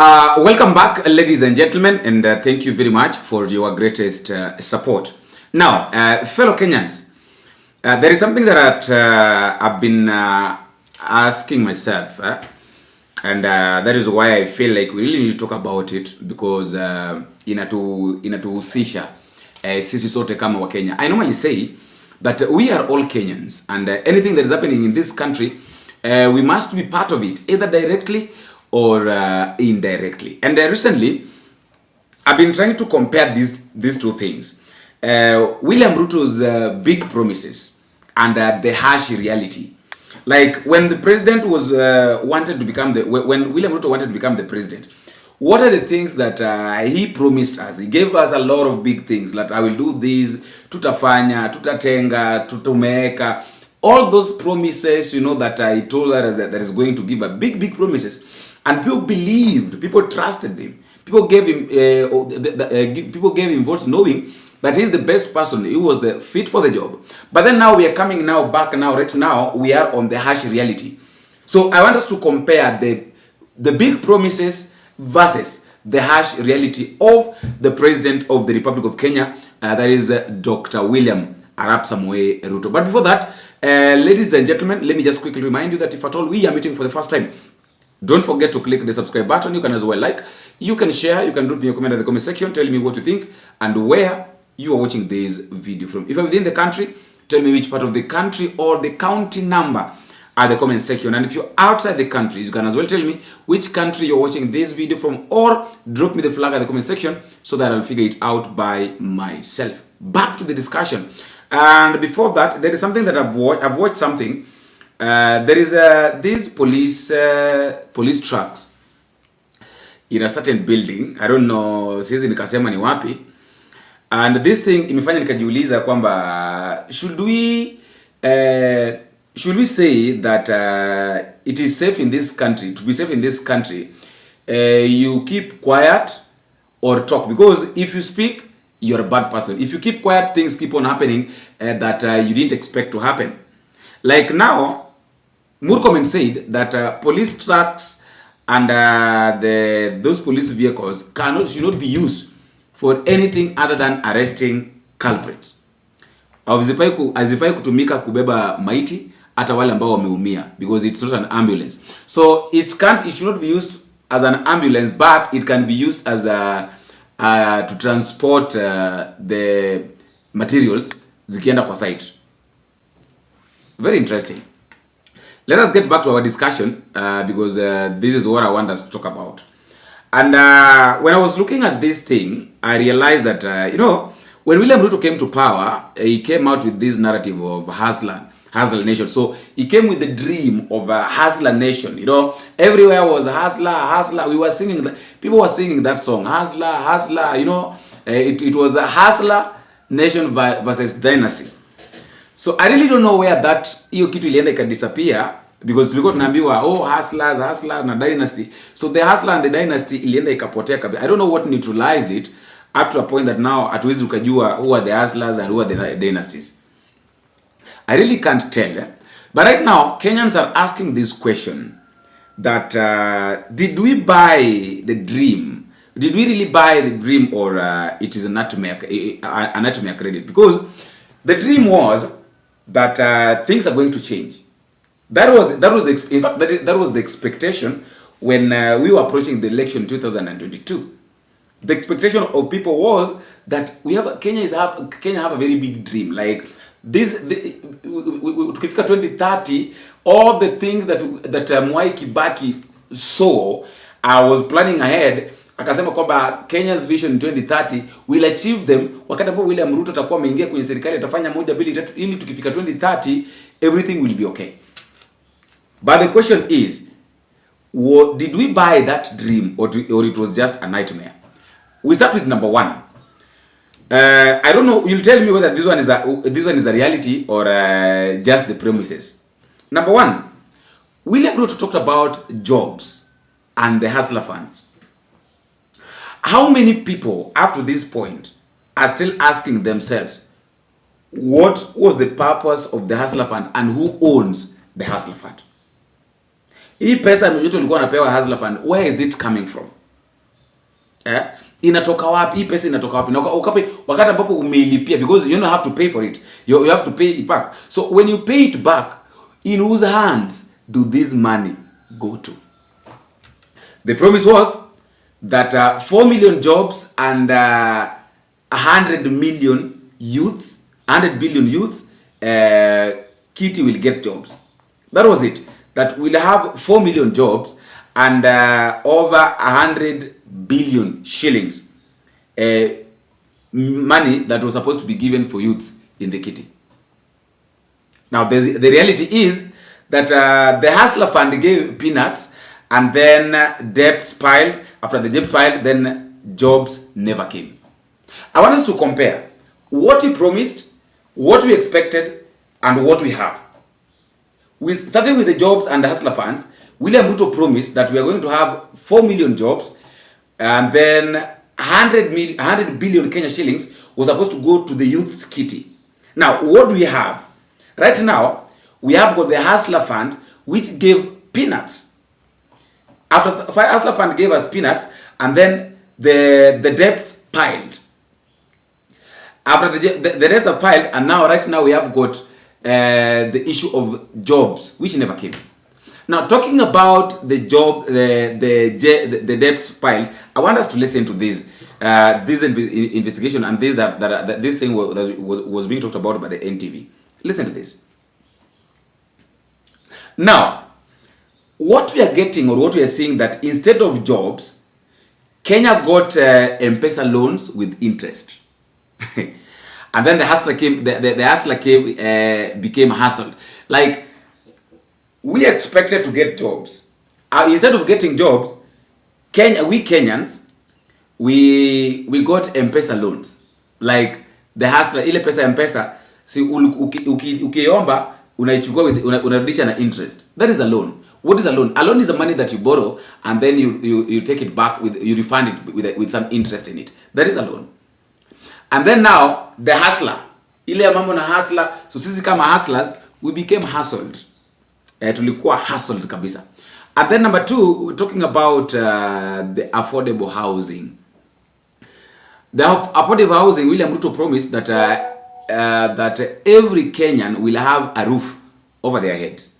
Welcome back, ladies and gentlemen, and thank you very much for your greatest support. Now, fellow Kenyans, there is something that I've been asking myself, and that is why I feel like we really need to talk about it, because inatuhusisha sisi sote kama wa Kenya. I normally say that we are all Kenyans, and anything that is happening in this country, we must be part of it, either directly or indirectly. And recently, I've been trying to compare these two things. William Ruto's big promises and the harsh reality. Like when the president was wanted to become when William Ruto wanted to become the president, what are the things that he promised us? He gave us a lot of big things, like I will do this, tutafanya, tutatenga, tutumeka. All those promises, you know, that I told us that is going to give a big promises. And people believed, people trusted him. People gave him people gave him votes knowing that he's the best person. He was the fit for the job. But then now we are coming back right now we are on the harsh reality. So I want us to compare the big promises versus the harsh reality of the president of the Republic of Kenya, that is Dr. William Arap Samoei Ruto. But before that, ladies and gentlemen, let me just quickly remind you that if at all we are meeting for the first time, don't forget to click the subscribe button. You can as well like, you can share, you can drop me a comment in the comment section, tell me what you think and where you are watching this video from. If you're within the country, tell me which part of the country or the county number at the comment section. And if you're outside the country, you can as well tell me which country you're watching this video from, or drop me the flag at the comment section so that I'll figure it out by myself. Back to the discussion. And before that, there is something that I've watched something. There is these police trucks in a certain building. I don't know, siwezi nikasema ni wapi. And this thing imefanya nikajiuliza kwamba should we say that it is safe in this country, to be safe in this country, you keep quiet or talk? Because if you speak, you're a bad person. If you keep quiet, things keep on happening that you didn't expect to happen. Like now, Murkomen said that police trucks and those police vehicles should not be used for anything other than arresting culprits. Hazifai kutumika kubeba maiti hata wale ambao wameumia, because it's not an ambulance. So it should not be used as an ambulance, but it can be used as to transport the materials zikienda kwa site. Very interesting. Let us get back to our discussion because this is what I want us to talk about. And when I was looking at this thing, I realized that, when William Ruto came to power, he came out with this narrative of hustler nation. So he came with the dream of a hustler nation. You know, everywhere was hustler. We were singing that. People were singing that song, hustler. You know, it was a hustler nation versus dynasty. So I really don't know where that hiyo kitu ilienda ika disappear, because tulikuwa tunaambiwa hustlers na dynasty. So the hustler and the dynasty ilienda ikapotea kabisa. I don't know what neutralized it up to a point that now hatuwezi ukajua who are the hustlers and who are the dynasties. I really can't tell. But right now Kenyans are asking this question that did we buy the dream? Did we really buy the dream, or it is an anatomy credit? Because the dream was that things are going to change. That was the expectation when we were approaching the election 2022. The expectation of people was that Kenya have a very big dream. Like tukifika 2030, all the things that Mwai Kibaki saw, I was planning ahead. Akasema kwamba Kenya's vision in 2030 will achieve them. Wakati ambapo William Ruto atakuwa ameingia kwenye serikali, atafanya 1 2 3 ili tukifika 2030 everything will be okay. But the question is, did we buy that dream, or it was just a nightmare? We start with number 1. I don't know, you'll tell me whether this one is a reality or just the premises. Number 1, William Ruto talked about jobs and the hustler funds. How many people up to this point are still asking themselves, what was the purpose of the hustler fund and who owns the hustler fund? Hii pesa yote ulikuwa unapewa hustler fund, where is it coming from? Inatoka wapi? Hii pesa inatoka wapi? Na wakati ambapo umeilipia, because you don't have to pay for it, you have to pay it back. So when you pay it back, in whose hands do this money go to? The promise was that 4 million jobs and 100 million youths, 100 billion youths, Kitty will get jobs. That was it. That we'll have 4 million jobs and over 100 billion shillings money that was supposed to be given for youths in the kitty. Now the reality is that the Hustler Fund gave peanuts, and then debts piled. After the debt piled, then jobs never came. I want us to compare what he promised, what we expected, and what we have. We starting with the jobs and the Hustler Funds. William Ruto promised that we are going to have 4 million jobs, and then 100 billion Kenya shillings was supposed to go to the youth's kitty. Now, what do we have? Right now, we have got the Hustler Fund, which gave peanuts. After the Hustler Fund gave us peanuts, and then the debts piled. After the debts are piled, and now right now we have got the issue of jobs, which never came. Now, talking about the debts piled, I want us to listen to this investigation and this thing was being talked about by the NTV. Listen to this. Now, what we are getting, or what we are seeing, that instead of jobs, Kenya got M-Pesa loans with interest. And then the hustler came, the hustler became hustled. Like, we expected to get jobs. Instead of getting jobs, we Kenyans, we got M-Pesa loans. Like, the hustler, ile pesa M-Pesa, si ukiomba, unaichukua unarudisha na interest. That is a loan. What is a loan? A loan is the money that you borrow, and then you take it back, you refund it with some interest in it. That is a loan. And then now, the hustler, ile mambo na hustler, so sisi kama hustlers, we became hustled. Tulikuwa hustled kabisa. And then number two, we're talking about the affordable housing. The affordable housing, William Ruto promised that that every Kenyan will have a roof over their heads.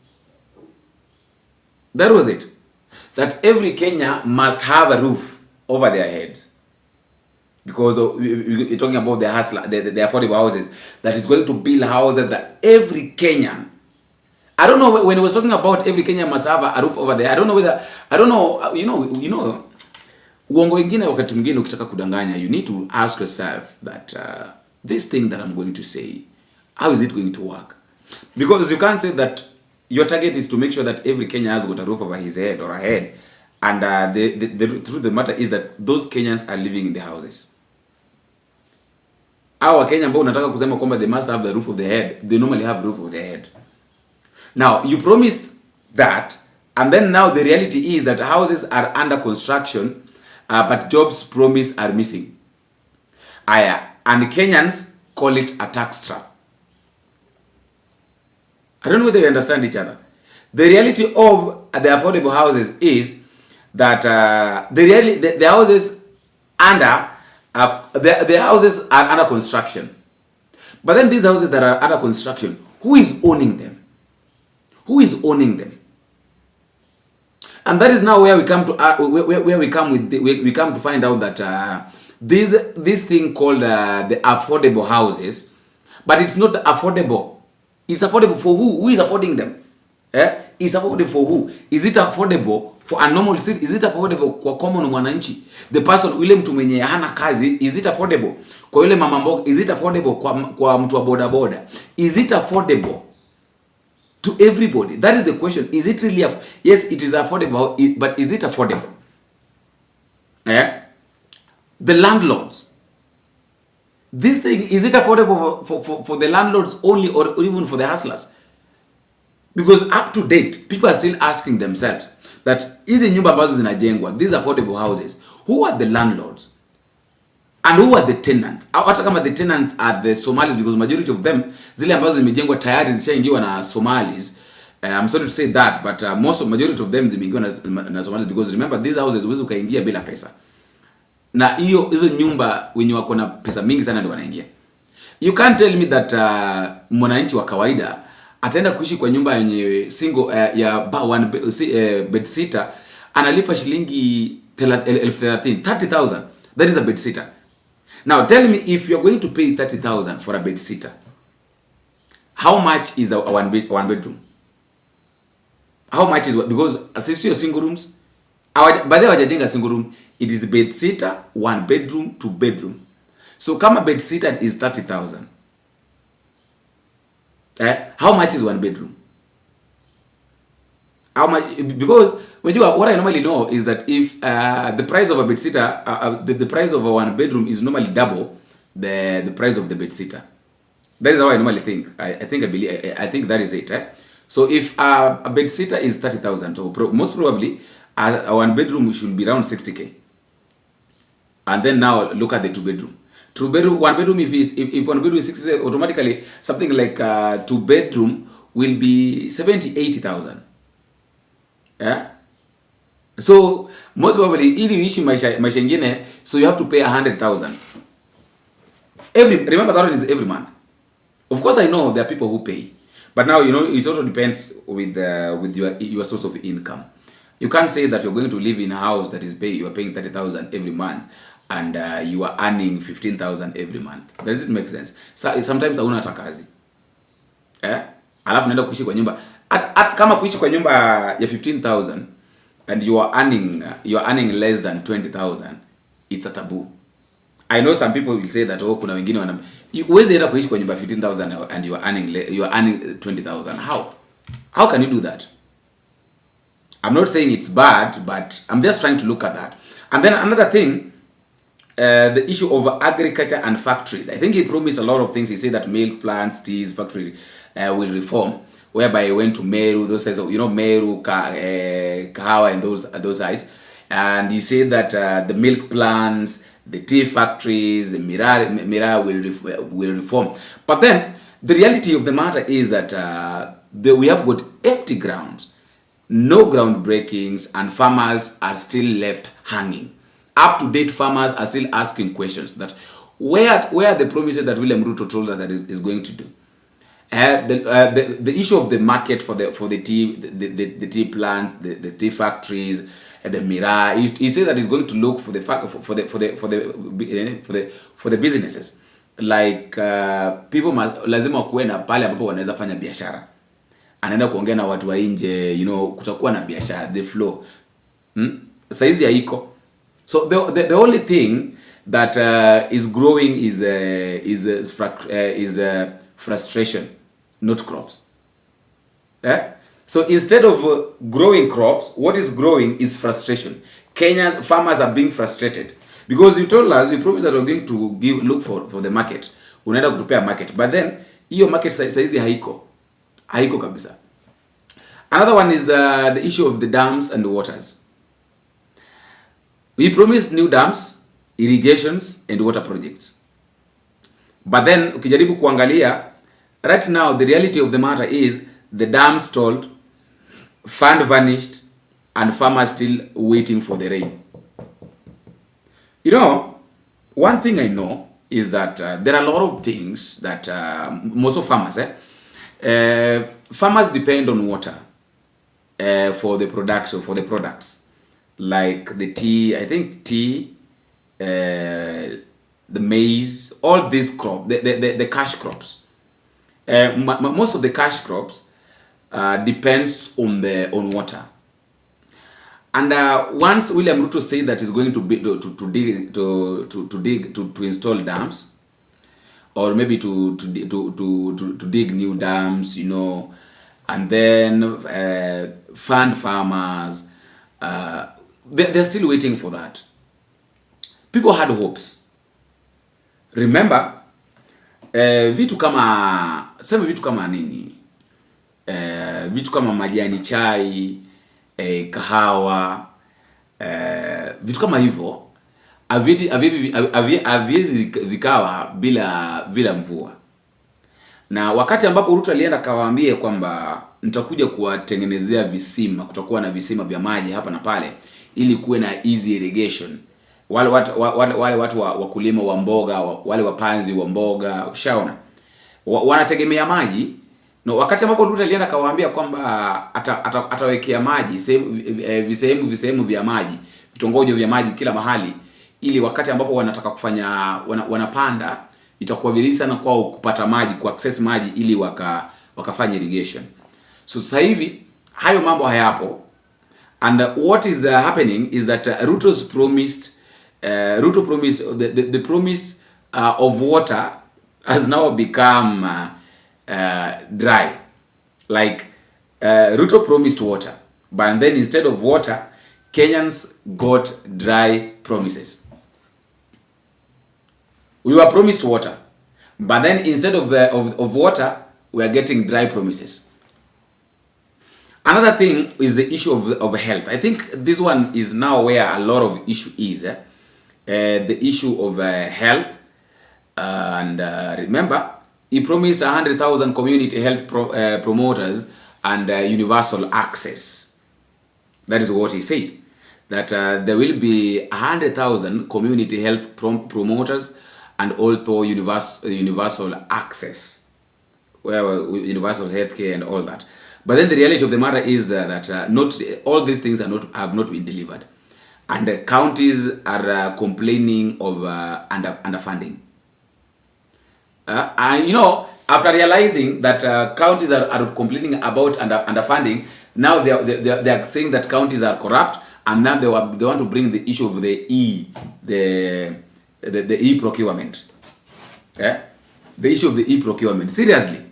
That was it. That every Kenyan must have a roof over their heads. Because we're talking about the hustler, the affordable houses, that is going to build houses that every Kenyan. I don't know, when he was talking about every Kenyan must have a roof over there, I don't know, you know, uongo ingine wakati mwingine ukitaka kudanganya, you need to ask yourself that this thing that I'm going to say, how is it going to work? Because you can't say that your target is to make sure that every Kenyan has got a roof over his head or her head, and the truth of the matter is that those Kenyans are living in the houses. Our Kenya ambao unataka kusema kwamba they must have the roof of their head, they normally have roof of their head. Now, you promised that, and then now the reality is that houses are under construction, but jobs promised are missing. And Kenyans call it a tax trap. I don't know whether you understand each other. The reality of the affordable houses is that the houses the houses are under construction. But then these houses that are under construction, who is owning them? Who is owning them? And that is now where we come to where we come to find out that this thing called the affordable houses, but it's not affordable. It's affordable for who? Who is affording them? Is affordable for who? Is it affordable for a normal citizen? Is it affordable kwa common mwananchi? The person, yule mtu mwenye hana kazi, is it affordable? Kwa yule mama mboga, is it affordable kwa mtu wa boda boda? Is it affordable to everybody? That is the question. Is it really yes, it is affordable, but is it affordable? The landlords. This thing, is it affordable for the landlords only, or even for the hustlers? Because up to date, people are still asking themselves that hizi nyumba ambazo zinajengwa, these affordable houses, who are the landlords and who are the tenants? Hata kama the tenants are the Somalis, because majority of them, zile ambazo zimejengwa tayari zishaingiwa na Somalis. I'm sorry to say that, but majority of them zimeingiwa na Somalis, because remember, these houses huwezi ukaingia bila pesa. na hizo nyumba wenye wako na pesa mingi sana ndio wanaingia. You can't tell me that mwananchi wa kawaida ataenda kuishi kwa nyumba yenye single ya one bed sitter analipa shilingi 30,000. That is a bed sitter. Now tell me, if you're going to pay 30,000 for a bed sitter, how much is a one bedroom? How much is what? Because assist your single rooms. By the way, wajajenga single room, it is the bed sitter, one bedroom, two bedroom. So kama bed sitter is 30,000. How much is one bedroom? How much? Because what I normally know is that if the price of a bed sitter, the price of a one bedroom is normally double the price of the bed sitter. That is how I normally think. I think that is it. So if a bed sitter is 30,000, so most probably a one bedroom should be around 60k. And then now look at the two bedroom. One bedroom, if one bedroom is 60, automatically something like two bedroom will be 70,000-80,000. Yeah. So most probably ili uishi maisha ingine, so you have to pay 100,000 remember that one is every month. Of course I know there are people who pay, but now you know it also depends with your source of income. You can't say that you're going to live in a house that is you are paying 30,000 every month and you are earning 15,000 every month. Does it make sense? So sometimes hauna hata kazi. Alafu naenda kuishi kwa nyumba kama kuishi kwa nyumba ya 15,000 and you are earning less than 20,000, it's a taboo. I know some people will say that kuna wengine uweze enda kuishi kwa nyumba 15,000 and you are earning 20,000. How can you do that? I'm not saying it's bad, but I'm just trying to look at that. And then another thing, the issue of agriculture and factories. I think he promised a lot of things. He said that milk plants, teas, factory will reform, whereby he went to Meru, those sides of, Meru, Kahawa and those sides. And he said that the milk plants, the tea factories, the Mira will reform. But then the reality of the matter is that we have got empty grounds, no groundbreakings, and farmers are still left hanging. Up-to-date farmers are still asking questions that where are the promises that William Ruto told us that is going to do. The issue of the market for the tea, the tea plant, the tea factories, the Mira. He said that he's going to look for the businesses, like people lazima kuwe na pale ambapo wanaweza fanya biashara. Anaenda kuongea na watu wa nje, kutakuwa na biashara, the flow. Saizi haiko. So the only thing that is growing is frustration, not crops. So instead of growing crops, what is growing is frustration. Kenyan farmers are being frustrated because you told us, you promised that we're going to look for the market. Unaenda kutupea market, but then hiyo market saizi haiko kabisa. Another one is the issue of the dams and the waters. We promised new dams, irrigations and water projects. But then ukijaribu kuangalia, right now the reality of the matter is the dam stalled, fund vanished, and farmers still waiting for the rain. One thing I know is that there are a lot of things that most of farmers, farmers depend on water for the production, for the products. Like the tea, I think tea, the maize, all these crops, the cash crops. Most of the cash crops depends on water. And once William Ruto said that he's going to install dams, or maybe to dig new dams, and then fund farmers. They're still waiting for that. People had hopes. Remember, vitu kama nini, vitu kama majani chai, kahawa, vitu kama hivyo haviwezi vikawa bila mvua. Na wakati ambapo Ruto alienda kawaambie kwamba nitakuja kuwatengenezea visima, kutakuwa na visima vya maji hapa na pale ili kuwe na easy irrigation. wale watu wakulima wa mboga, wale wapanzi wa mboga, ushaona, wanategemea maji. No, wakati ambapo Ruto alienda kawaambia kwamba atawekea maji visehemu vya maji, vitongojo vya maji kila mahali, ili wakati ambapo wanataka kufanya wanapanda itakuwa vizuri sana kwao kupata maji, ku access maji, ili wakafanya irrigation. So sasa hivi hayo mambo hayapo, and what is happening is that Ruto promised the promise of water has now become dry. Like Ruto promised water, but then instead of water, Kenyans got dry promises. We were promised water, but then instead of water, we are getting dry promises. Another thing is the issue of health. I think this one is now where a lot of issue is. The issue of health. And remember, he promised 100,000 community health promoters and universal access. That is what he said. That there will be 100,000 community health promoters and also universal access, universal healthcare and all that. But then the reality of the matter is that not all these things have not been delivered, and the counties are complaining of underfunding. After realizing that counties are complaining about underfunding, now they are saying that counties are corrupt, and now they want to bring the issue of the e-procurement. The issue of the e-procurement. Seriously.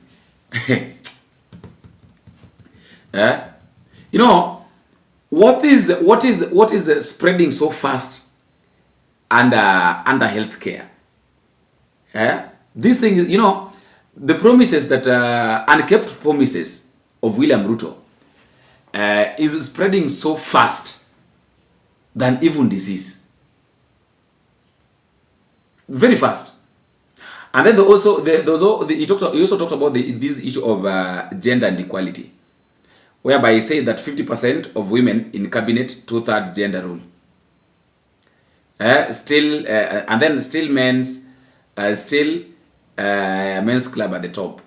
What is spreading so fast under healthcare? This thing is, the promises that unkept promises of William Ruto is spreading so fast than even disease. Very fast. And then he also talked about this issue of gender and equality, whereby he said that 50% of women in cabinet, 2/3 gender rule. And then still men's club at the top.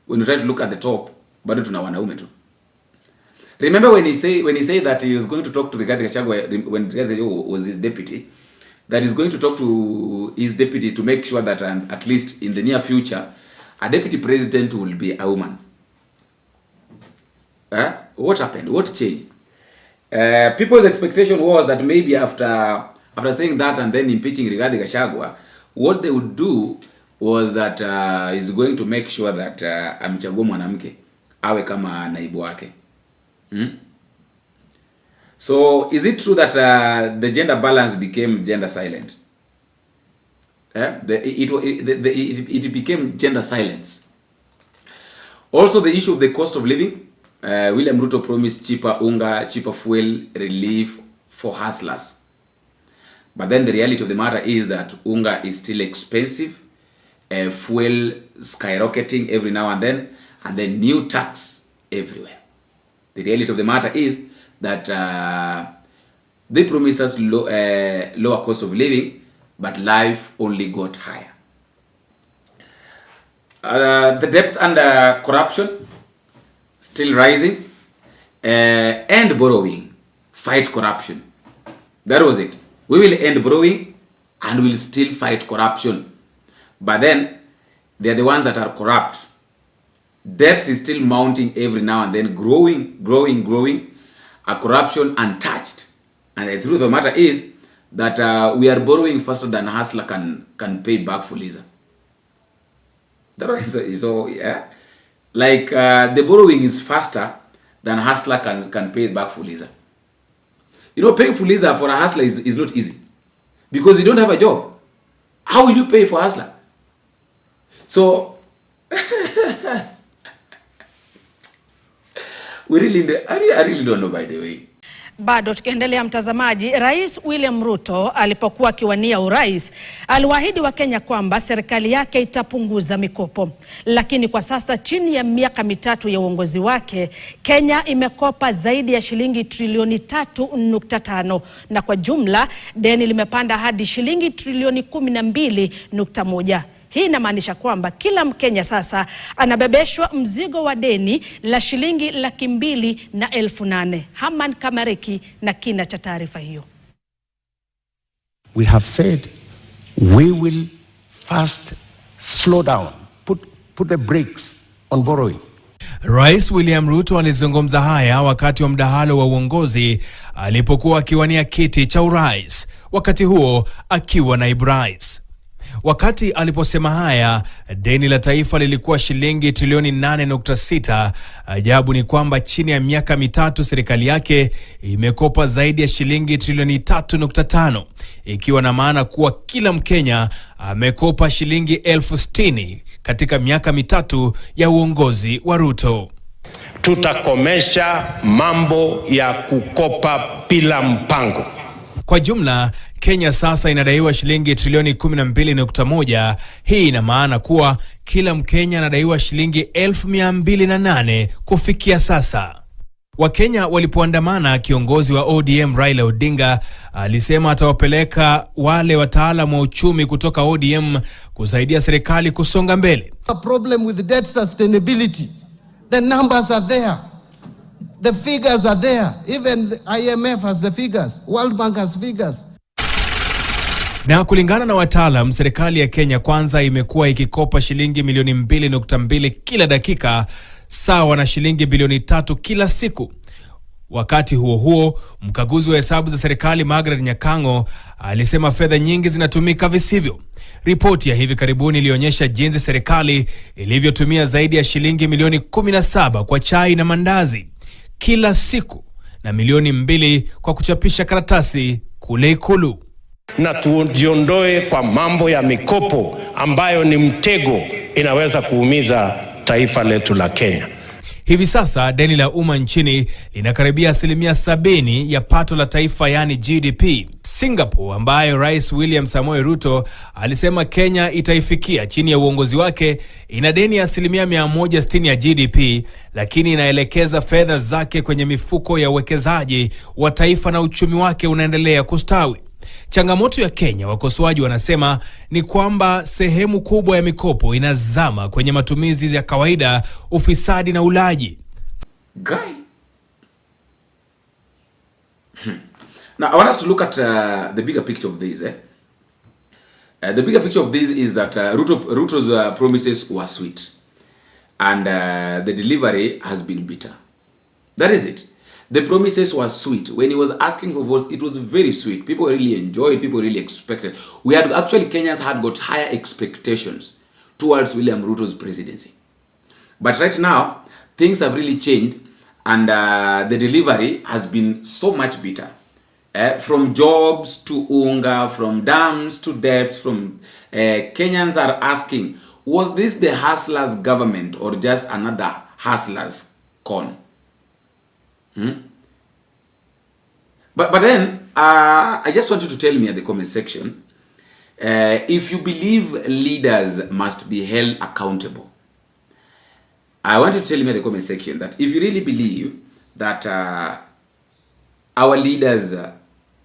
When you try to look at the top, bado tuna wanaume tu. Remember when he said that he was going to talk to Rigathi Gachagua when Rigathi was his deputy, that he's going to talk to his deputy to make sure that at least in the near future, a deputy president will be a woman. What happened? What changed? People's expectation was that maybe after saying that and then impeaching Rigathi Gachagua, what they would do was that he's going to make sure that amchagua mwanamke awe kama naibu wake. So is it true that the gender balance became gender silent? It became gender silence. Also, the issue of the cost of living. William Ruto promised cheaper unga, cheaper fuel relief for hustlers. But then the reality of the matter is that unga is still expensive, fuel skyrocketing every now and then new tax everywhere. The reality of the matter is that they promised us lower cost of living, but life only got higher. The debt and corruption still rising, end borrowing, fight corruption. That was it. We will end borrowing and we'll still fight corruption. But then they're the ones that are corrupt. Debt is still mounting every now and then, growing, a corruption untouched. And the truth of the matter is that we are borrowing faster than hustler can pay back for Fuliza. That is so, yeah. Like the borrowing is faster than hustler can pay back Fuliza. Paying Fuliza for a hustler is not easy, because you don't have a job. How will you pay for hustler? So I really don't know, by the way. Bado tukiendelea mtazamaji, Rais William Ruto alipokuwa akiwania urais aliwaahidi Wakenya kwamba serikali yake itapunguza mikopo. Lakini kwa sasa chini ya miaka mitatu ya uongozi wake, Kenya imekopa zaidi ya shilingi trilioni 3.5 na kwa jumla deni limepanda hadi shilingi trilioni 12.1. Hii inamaanisha kwamba kila Mkenya sasa anabebeshwa mzigo wa deni la shilingi 208,000. Haman Kamariki na kina cha taarifa hiyo. We have said we will first slow down, put the brakes on borrowing. Rais William Ruto alizungumza haya wakati wa mdahalo wa uongozi alipokuwa akiwania kiti cha urais, wakati huo akiwa naibu rais. Wakati aliposema haya, deni la taifa lilikuwa shilingi trilioni 8.6. Ajabu ni kwamba chini ya miaka mitatu serikali yake imekopa zaidi ya shilingi trilioni 3.5, ikiwa na maana kuwa kila Mkenya amekopa shilingi 60,000 katika miaka mitatu ya uongozi wa Ruto. Tutakomesha mambo ya kukopa bila mpango. Kwa jumla, Kenya sasa inadaiwa shilingi trilioni 12.1. Hii ina maana kuwa kila Mkenya anadaiwa shilingi 208,000 kufikia sasa. Wakenya walipoandamana, kiongozi wa ODM Raila Odinga alisema atawapeleka wale wataalamu wa uchumi kutoka ODM kusaidia serikali kusonga mbele. A problem with debt sustainability. The numbers are there. The figures are there. Even the IMF has the figures. World Bank has figures. Na kulingana na wataalam, serikali ya Kenya Kwanza imekuwa ikikopa shilingi milioni 2.2 kila dakika, sawa na shilingi bilioni 3 kila siku. Wakati huo huo, mkaguzi wa hesabu za serikali Margaret Nyakango alisema fedha nyingi zinatumika visivyo. Ripoti ya hivi karibuni ilionyesha jinsi serikali ilivyotumia zaidi ya shilingi milioni 17 kwa chai na mandazi kila siku na milioni 2 kwa kuchapisha karatasi kule Ikulu. Na tujiondoe kwa mambo ya mikopo ambayo ni mtego, inaweza kuumiza taifa letu la Kenya. Hivi sasa deni la umma nchini linakaribia 70% ya pato la taifa, yani GDP. Singapore, ambayo Rais William Samoei Ruto alisema Kenya itaifikia chini ya uongozi wake, ina deni ya 160% ya GDP, lakini inaelekeza fedha zake kwenye mifuko ya uwekezaji wa taifa na uchumi wake unaendelea kustawi. Changamoto ya Kenya, wakosoaji wanasema, ni kwamba sehemu kubwa ya mikopo inazama kwenye matumizi ya kawaida, ufisadi na ulaji. Guy. Now I want us to look at the bigger picture of this. The bigger picture of this is that Ruto's promises were sweet, and the delivery has been bitter. That is it. The promises were sweet. When he was asking for votes, it was very sweet. People really enjoyed, people really expected. Kenyans had got higher expectations towards William Ruto's presidency. But right now, things have really changed, and the delivery has been so much bitter. From jobs to unga, from dams to debts, Kenyans are asking, was this the hustlers' government or just another hustlers' con? But then, I just want you to tell me at the comment section, if you believe leaders must be held accountable. I want you to tell me at the comment section that if you really believe that our leaders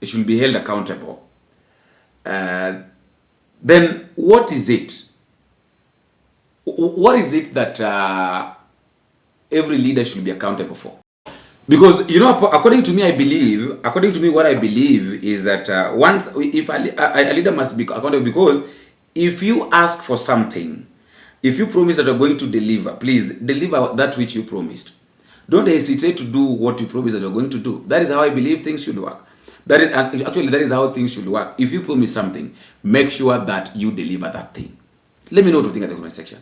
should be held accountable, then what is it? What is it that every leader should be accountable for? Because, you know, according to me, what I believe is that if a leader must be accountable, because if you ask for something, if you promise that you're going to deliver, please deliver that which you promised. Don't hesitate to do what you promised that you're going to do. That is how I believe things should work. That is how things should work. If you promise something, make sure that you deliver that thing. Let me know what you think at the comment section.